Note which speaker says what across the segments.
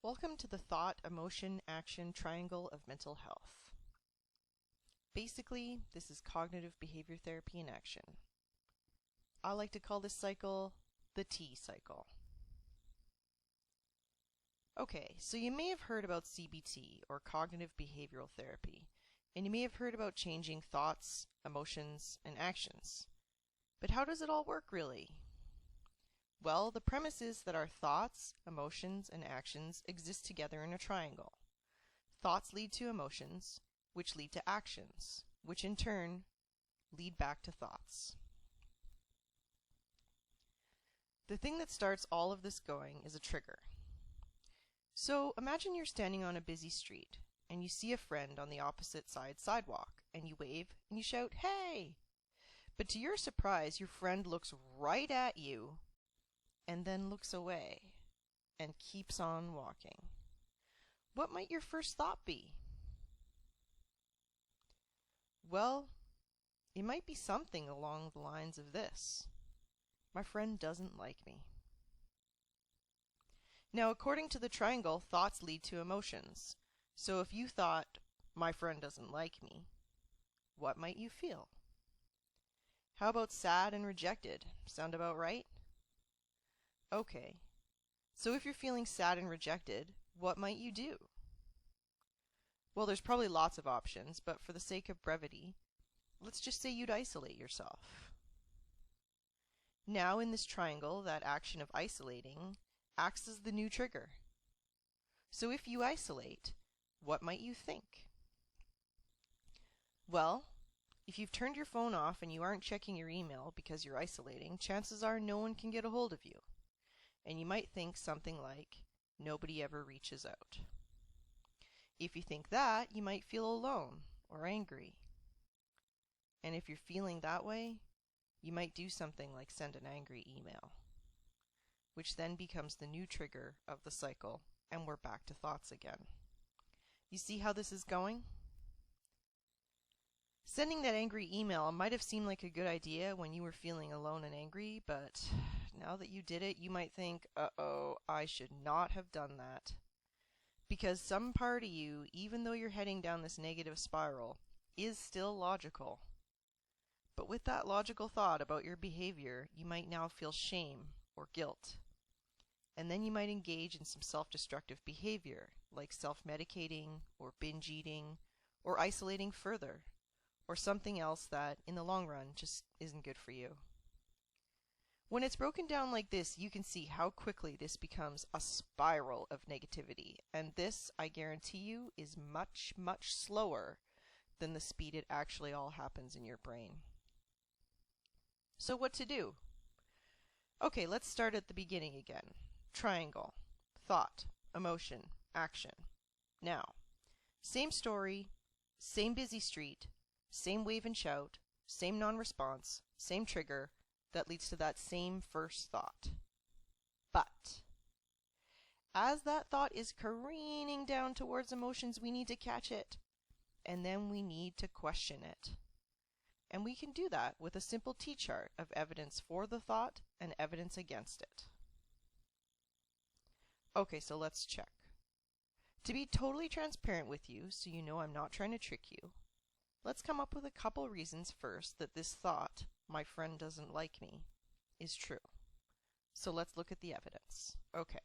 Speaker 1: Welcome to the thought, emotion, action triangle of mental health. Basically, this is cognitive behavior therapy in action. I like to call this cycle the T cycle. Okay, so you may have heard about CBT, or cognitive behavioral therapy, and you may have heard about changing thoughts, emotions, and actions. But how does it all work really? Well, the premise is that our thoughts, emotions, and actions exist together in a triangle. Thoughts lead to emotions, which lead to actions, which in turn lead back to thoughts. The thing that starts all of this going is a trigger. So imagine you're standing on a busy street, and you see a friend on the opposite side sidewalk, and you wave and you shout, "Hey!" But to your surprise, your friend looks right at you and then looks away and keeps on walking. What might your first thought be? Well, it might be something along the lines of this: my friend doesn't like me. Now, according to the triangle, thoughts lead to emotions. So if you thought, my friend doesn't like me, what might you feel? How about sad and rejected? Sound about right? Okay, so if you're feeling sad and rejected, what might you do? Well, there's probably lots of options, but for the sake of brevity, let's just say you'd isolate yourself. Now in this triangle, that action of isolating acts as the new trigger. So if you isolate, what might you think? Well, if you've turned your phone off and you aren't checking your email because you're isolating, chances are no one can get a hold of you. And you might think something like, nobody ever reaches out. If you think that, you might feel alone or angry. And if you're feeling that way, you might do something like send an angry email, which then becomes the new trigger of the cycle, and we're back to thoughts again. You see how this is going? Sending that angry email might have seemed like a good idea when you were feeling alone and angry, but now that you did it, you might think, uh-oh, I should not have done that. Because some part of you, even though you're heading down this negative spiral, is still logical. But with that logical thought about your behavior, you might now feel shame or guilt. And then you might engage in some self-destructive behavior, like self-medicating or binge eating or isolating further, or something else that, in the long run, just isn't good for you. When it's broken down like this, you can see how quickly this becomes a spiral of negativity, and this, I guarantee you, is much, much slower than the speed it actually all happens in your brain. So what to do? Okay, let's start at the beginning again. Triangle, thought, emotion, action. Now, same story, same busy street, same wave and shout, same non-response, same trigger that leads to that same first thought. But as that thought is careening down towards emotions, we need to catch it, and then we need to question it. And we can do that with a simple T-chart of evidence for the thought and evidence against it. Okay, so let's check. To be totally transparent with you, so you know I'm not trying to trick you, let's come up with a couple reasons first that this thought, my friend doesn't like me, is true. So let's look at the evidence. Okay,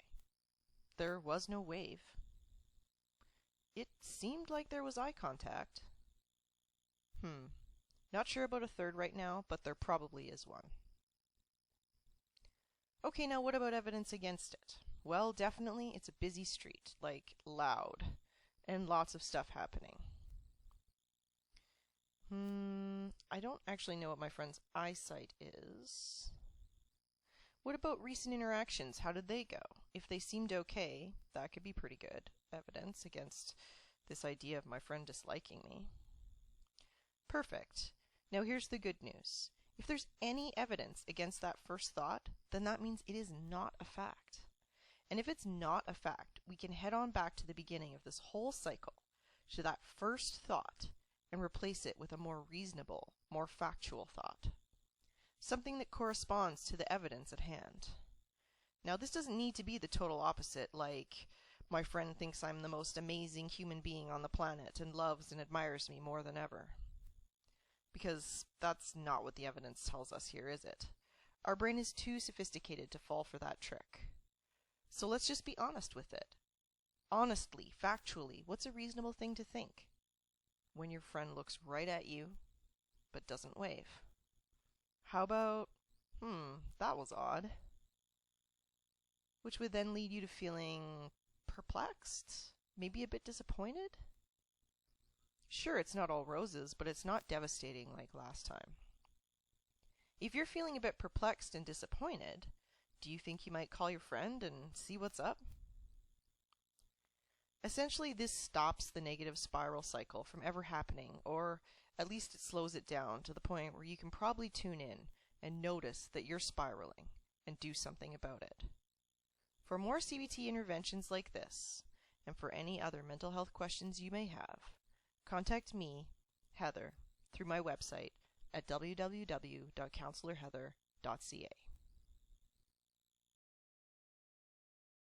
Speaker 1: there was no wave. It seemed like there was eye contact. Not sure about a third right now, but there probably is one. Okay, now what about evidence against it? Well, definitely it's a busy street, like loud, and lots of stuff happening. I don't actually know what my friend's eyesight is. What about recent interactions? How did they go? If they seemed okay, that could be pretty good evidence against this idea of my friend disliking me. Perfect. Now here's the good news. If there's any evidence against that first thought, then that means it is not a fact. And if it's not a fact, we can head on back to the beginning of this whole cycle, to that first thought, and replace it with a more reasonable, more factual thought. Something that corresponds to the evidence at hand. Now this doesn't need to be the total opposite, like, My friend thinks I'm the most amazing human being on the planet and loves and admires me more than ever. Because that's not what the evidence tells us here, is it? Our brain is too sophisticated to fall for that trick. So let's just be honest with it. Honestly, factually, what's a reasonable thing to think? When your friend looks right at you, but doesn't wave. How about, that was odd. Which would then lead you to feeling perplexed? Maybe a bit disappointed? Sure, it's not all roses, but it's not devastating like last time. If you're feeling a bit perplexed and disappointed, do you think you might call your friend and see what's up? Essentially, this stops the negative spiral cycle from ever happening, or at least it slows it down to the point where you can probably tune in and notice that you're spiraling and do something about it. For more CBT interventions like this, and for any other mental health questions you may have, contact me, Heather, through my website at www.counselorheather.ca.